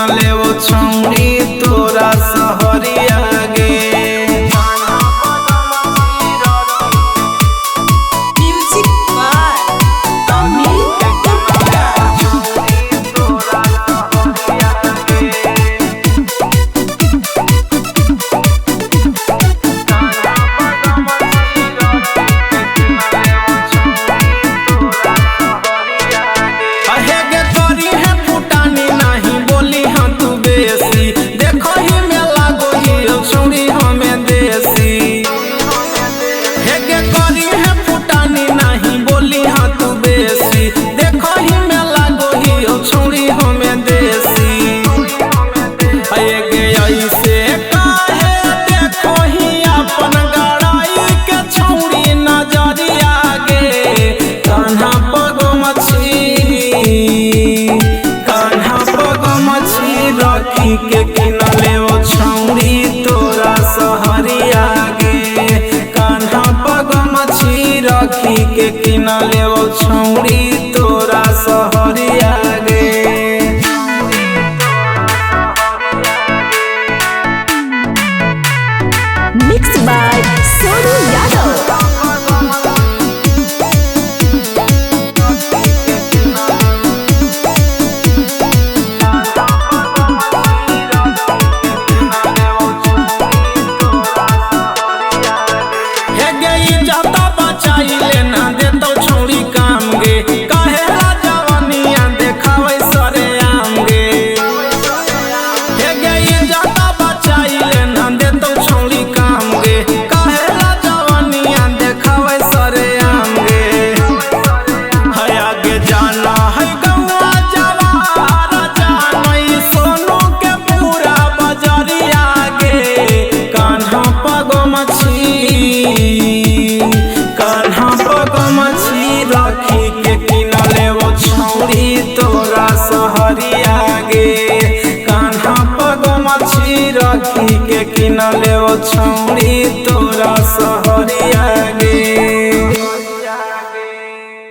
ले वो छौरी तोरा सहरिया गे। के किनारे वो छौरी तोरा सहरिया गे। कान्हा पग मछली रखी के किनारे वो छौरी तोरा सहरिया गे। Mixed by Sonu Yadav। Kanha पग मछली रखी के किनारे वो छौरी तोरा सहरिया गे। कान्हा पग मछली रखी के किनारे वो छौरी तोरा सहरिया।